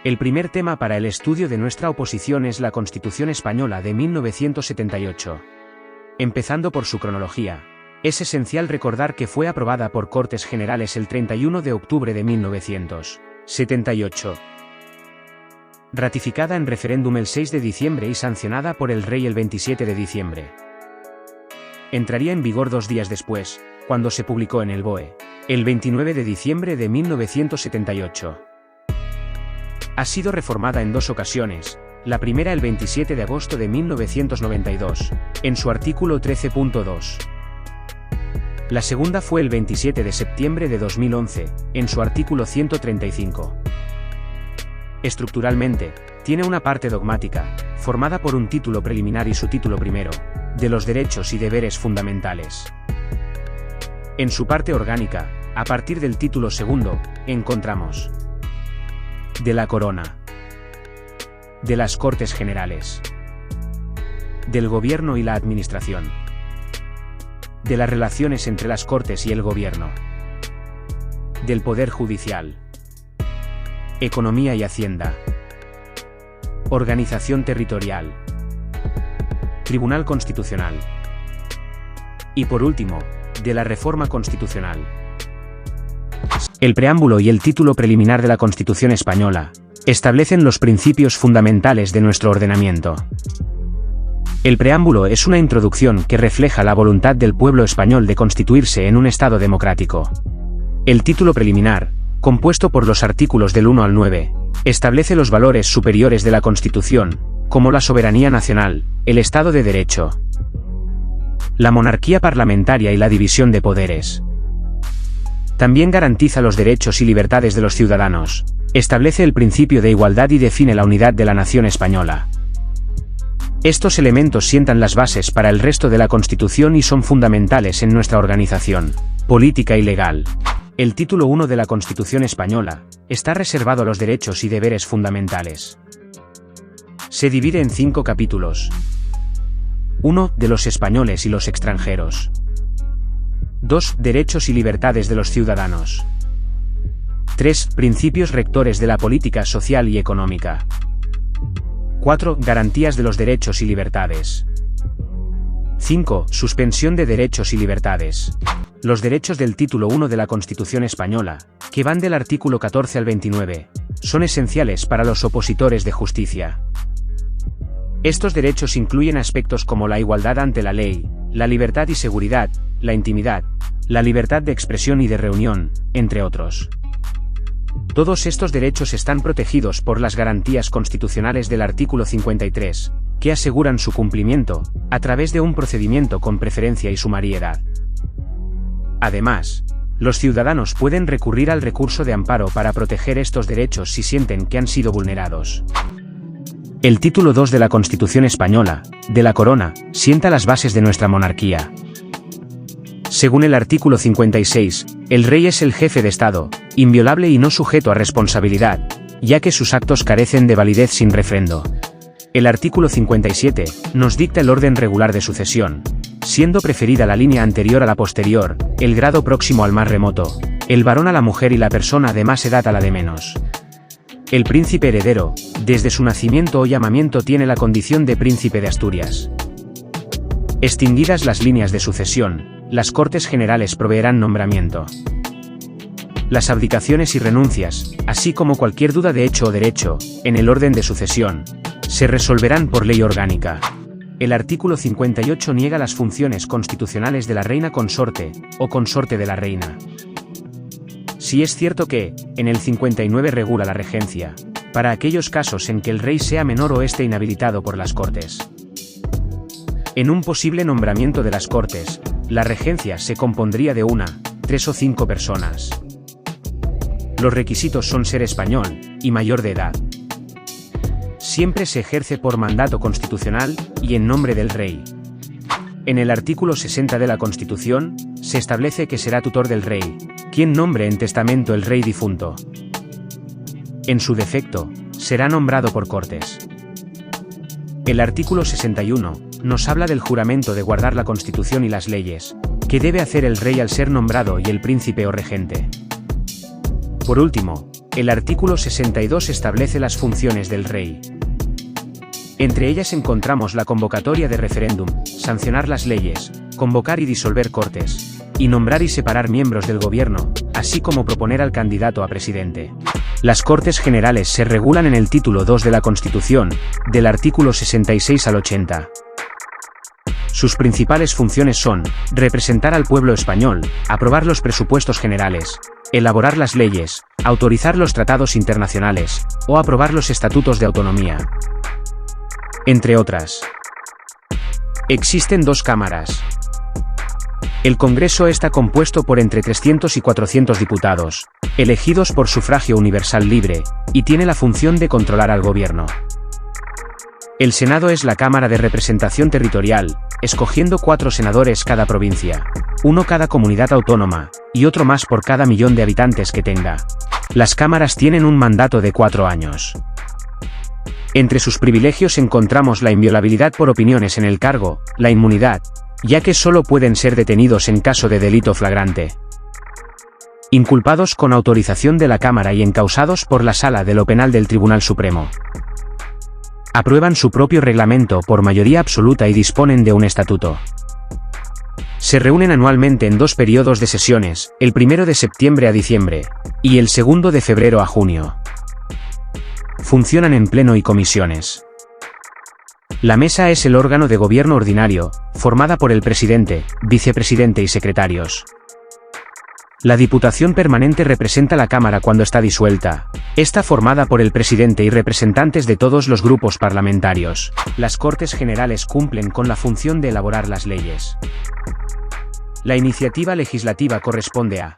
El primer tema para el estudio de nuestra oposición es la Constitución Española de 1978. Empezando por su cronología, es esencial recordar que fue aprobada por Cortes Generales el 31 de octubre de 1978. Ratificada en referéndum el 6 de diciembre y sancionada por el Rey el 27 de diciembre. Entraría en vigor 2 días después, cuando se publicó en el BOE, el 29 de diciembre de 1978. Ha sido reformada en 2 ocasiones, la primera el 27 de agosto de 1992, en su artículo 13.2. La segunda fue el 27 de septiembre de 2011, en su artículo 135. Estructuralmente, tiene una parte dogmática, formada por un título preliminar y su título primero, de los derechos y deberes fundamentales. En su parte orgánica, a partir del título segundo, encontramos de la Corona, de las Cortes Generales, del Gobierno y la Administración, de las relaciones entre las Cortes y el Gobierno, del Poder Judicial, Economía y Hacienda, Organización Territorial, Tribunal Constitucional y por último, de la Reforma Constitucional. El preámbulo y el título preliminar de la Constitución Española establecen los principios fundamentales de nuestro ordenamiento. El preámbulo es una introducción que refleja la voluntad del pueblo español de constituirse en un Estado democrático. El título preliminar, compuesto por los artículos del 1 al 9, establece los valores superiores de la Constitución, como la soberanía nacional, el Estado de Derecho, la monarquía parlamentaria y la división de poderes. También garantiza los derechos y libertades de los ciudadanos, establece el principio de igualdad y define la unidad de la nación española. Estos elementos sientan las bases para el resto de la Constitución y son fundamentales en nuestra organización política y legal. El título 1 de la Constitución Española está reservado a los derechos y deberes fundamentales. Se divide en 5 capítulos. 1. De los españoles y los extranjeros. 2. Derechos y libertades de los ciudadanos. 3. Principios rectores de la política social y económica. 4. Garantías de los derechos y libertades. 5. Suspensión de derechos y libertades. Los derechos del título 1 de la Constitución Española, que van del artículo 14 al 29, son esenciales para los opositores de justicia. Estos derechos incluyen aspectos como la igualdad ante la ley, la libertad y seguridad, la intimidad, la libertad de expresión y de reunión, entre otros. Todos estos derechos están protegidos por las garantías constitucionales del artículo 53, que aseguran su cumplimiento, a través de un procedimiento con preferencia y sumariedad. Además, los ciudadanos pueden recurrir al recurso de amparo para proteger estos derechos si sienten que han sido vulnerados. El título 2 de la Constitución Española, de la Corona, sienta las bases de nuestra monarquía. Según el artículo 56, el rey es el jefe de Estado, inviolable y no sujeto a responsabilidad, ya que sus actos carecen de validez sin refrendo. El artículo 57 nos dicta el orden regular de sucesión, siendo preferida la línea anterior a la posterior, el grado próximo al más remoto, el varón a la mujer y la persona de más edad a la de menos. El príncipe heredero, desde su nacimiento o llamamiento tiene la condición de príncipe de Asturias. Extinguidas las líneas de sucesión, las Cortes Generales proveerán nombramiento. Las abdicaciones y renuncias, así como cualquier duda de hecho o derecho, en el orden de sucesión, se resolverán por ley orgánica. El artículo 58 niega las funciones constitucionales de la reina consorte, o consorte de la reina. Si es cierto que, en el 59 regula la regencia, para aquellos casos en que el rey sea menor o esté inhabilitado por las Cortes. En un posible nombramiento de las Cortes, la regencia se compondría de 1, 3 o 5 personas. Los requisitos son ser español, y mayor de edad. Siempre se ejerce por mandato constitucional, y en nombre del rey. En el artículo 60 de la Constitución, se establece que será tutor del rey, quien nombre en testamento el rey difunto. En su defecto, será nombrado por Cortes. El artículo 61 nos habla del juramento de guardar la Constitución y las leyes, que debe hacer el rey al ser nombrado y el príncipe o regente. Por último, El artículo 62 establece las funciones del rey. Entre ellas encontramos la convocatoria de referéndum, sancionar las leyes, convocar y disolver cortes, y nombrar y separar miembros del gobierno, así como proponer al candidato a presidente. Las Cortes Generales se regulan en el título 2 de la Constitución, del artículo 66 al 80. Sus principales funciones son representar al pueblo español, aprobar los presupuestos generales, elaborar las leyes, autorizar los tratados internacionales, o aprobar los estatutos de autonomía, entre otras. Existen dos cámaras. El Congreso está compuesto por entre 300 y 400 diputados, elegidos por sufragio universal libre, y tiene la función de controlar al gobierno. El Senado es la Cámara de Representación Territorial, escogiendo 4 senadores cada provincia, uno cada comunidad autónoma, y otro más por cada millón de habitantes que tenga. Las cámaras tienen un mandato de 4 años. Entre sus privilegios encontramos la inviolabilidad por opiniones en el cargo, la inmunidad, ya que solo pueden ser detenidos en caso de delito flagrante, inculpados con autorización de la Cámara y encausados por la Sala de lo Penal del Tribunal Supremo. Aprueban su propio reglamento por mayoría absoluta y disponen de un estatuto. Se reúnen anualmente en 2 periodos de sesiones, el 1 de septiembre a diciembre, y el 2 de febrero a junio. Funcionan en pleno y comisiones. La mesa es el órgano de gobierno ordinario, formada por el presidente, vicepresidente y secretarios. La Diputación Permanente representa la Cámara cuando está disuelta. Está formada por el presidente y representantes de todos los grupos parlamentarios. Las Cortes Generales cumplen con la función de elaborar las leyes. La iniciativa legislativa corresponde a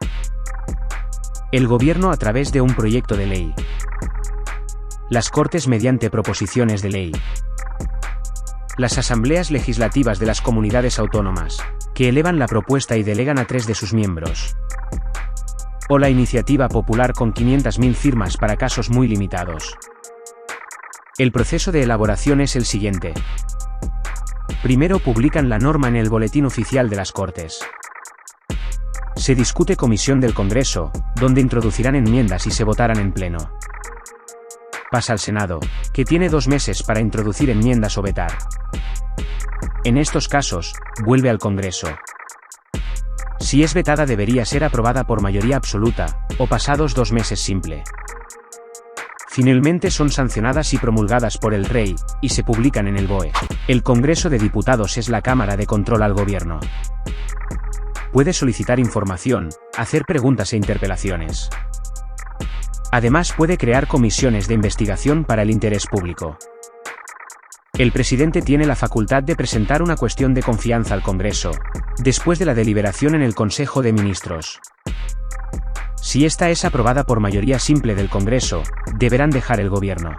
el Gobierno a través de un proyecto de ley. Las Cortes mediante proposiciones de ley. Las asambleas legislativas de las comunidades autónomas, que elevan la propuesta y delegan a 3 de sus miembros. O la iniciativa popular con 500.000 firmas para casos muy limitados. El proceso de elaboración es el siguiente. Primero publican la norma en el Boletín Oficial de las Cortes. Se discute comisión del Congreso, donde introducirán enmiendas y se votarán en pleno. Pasa al Senado, que tiene 2 meses para introducir enmiendas o vetar. En estos casos, vuelve al Congreso. Si es vetada debería ser aprobada por mayoría absoluta, o pasados 2 meses simple. Finalmente son sancionadas y promulgadas por el Rey, y se publican en el BOE. El Congreso de Diputados es la Cámara de Control al Gobierno. Puede solicitar información, hacer preguntas e interpelaciones. Además puede crear comisiones de investigación para el interés público. El presidente tiene la facultad de presentar una cuestión de confianza al Congreso, después de la deliberación en el Consejo de Ministros. Si esta es aprobada por mayoría simple del Congreso, deberán dejar el gobierno.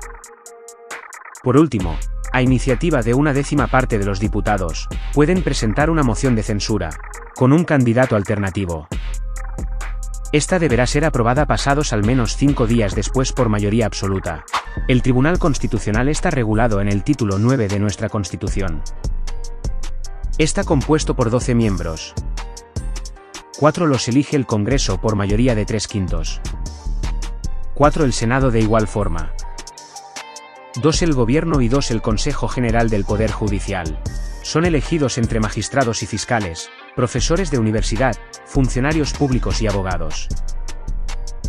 Por último, a iniciativa de 1/10 parte de los diputados, pueden presentar una moción de censura, con un candidato alternativo. Esta deberá ser aprobada pasados al menos 5 días después por mayoría absoluta. El Tribunal Constitucional está regulado en el título 9 de nuestra Constitución. Está compuesto por 12 miembros. 4 los elige el Congreso por mayoría de 3/5. 4 el Senado de igual forma. 2 el Gobierno y 2 el Consejo General del Poder Judicial. Son elegidos entre magistrados y fiscales, profesores de universidad, funcionarios públicos y abogados.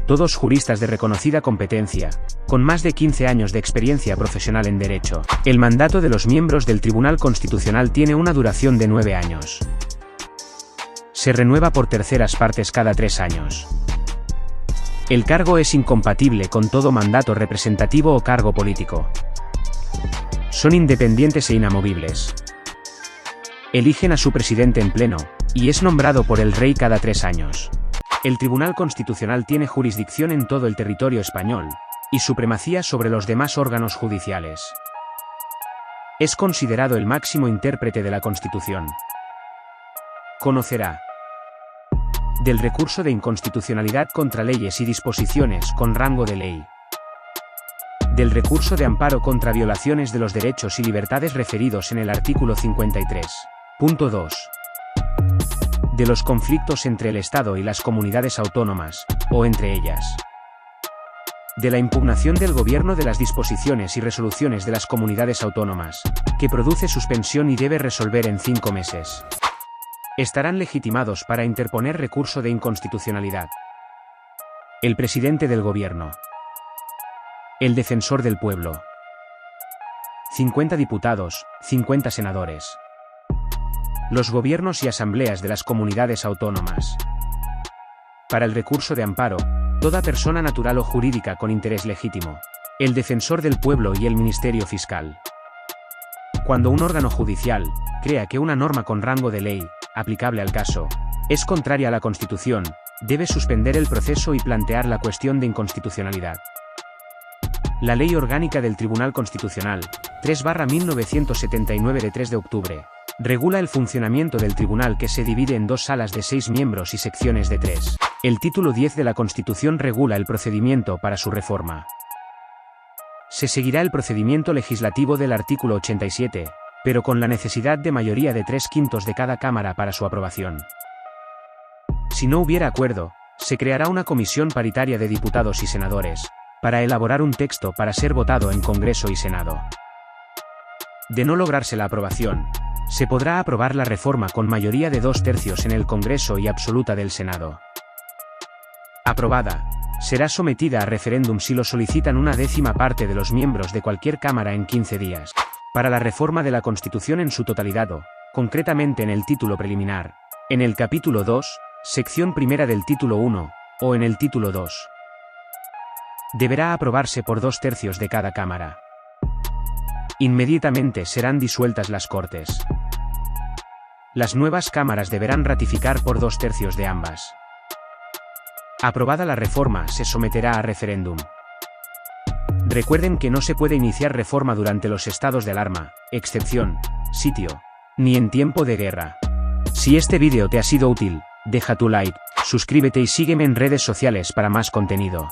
Todos juristas de reconocida competencia, con más de 15 años de experiencia profesional en derecho. El mandato de los miembros del Tribunal Constitucional tiene una duración de 9 años. Se renueva por terceras partes cada 3 años. El cargo es incompatible con todo mandato representativo o cargo político. Son independientes e inamovibles. Eligen a su presidente en pleno, y es nombrado por el Rey cada 3 años. El Tribunal Constitucional tiene jurisdicción en todo el territorio español, y supremacía sobre los demás órganos judiciales. Es considerado el máximo intérprete de la Constitución. Conocerá del recurso de inconstitucionalidad contra leyes y disposiciones con rango de ley. Del recurso de amparo contra violaciones de los derechos y libertades referidos en el artículo 53.2. De los conflictos entre el Estado y las comunidades autónomas, o entre ellas. de la impugnación del gobierno de las disposiciones y resoluciones de las comunidades autónomas, que produce suspensión y debe resolver en 5 meses. Estarán legitimados para interponer recurso de inconstitucionalidad el presidente del gobierno, el defensor del pueblo, 50 diputados, 50 senadores, los gobiernos y asambleas de las comunidades autónomas. Para el recurso de amparo, toda persona natural o jurídica con interés legítimo, el defensor del pueblo y el Ministerio Fiscal. Cuando un órgano judicial crea que una norma con rango de ley, aplicable al caso, es contraria a la Constitución, debe suspender el proceso y plantear la cuestión de inconstitucionalidad. La Ley Orgánica del Tribunal Constitucional, 3/1979 de 3 de octubre, regula el funcionamiento del tribunal, que se divide en 2 salas de 6 miembros y secciones de 3. El título 10 de la Constitución regula el procedimiento para su reforma. Se seguirá el procedimiento legislativo del artículo 87, pero con la necesidad de mayoría de 3/5 de cada Cámara para su aprobación. Si no hubiera acuerdo, se creará una comisión paritaria de diputados y senadores, para elaborar un texto para ser votado en Congreso y Senado. De no lograrse la aprobación, se podrá aprobar la reforma con mayoría de 2/3 en el Congreso y absoluta del Senado. Aprobada, será sometida a referéndum si lo solicitan una 10ª parte de los miembros de cualquier Cámara en 15 días. Para la reforma de la Constitución en su totalidad o, concretamente en el título preliminar, en el capítulo 2, sección primera del título 1, o en el título 2. Deberá aprobarse por 2/3 de cada Cámara. Inmediatamente serán disueltas las Cortes. Las nuevas cámaras deberán ratificar por 2/3 de ambas. Aprobada la reforma, se someterá a referéndum. Recuerden que no se puede iniciar reforma durante los estados de alarma, excepción, sitio, ni en tiempo de guerra. Si este vídeo te ha sido útil, deja tu like, suscríbete y sígueme en redes sociales para más contenido.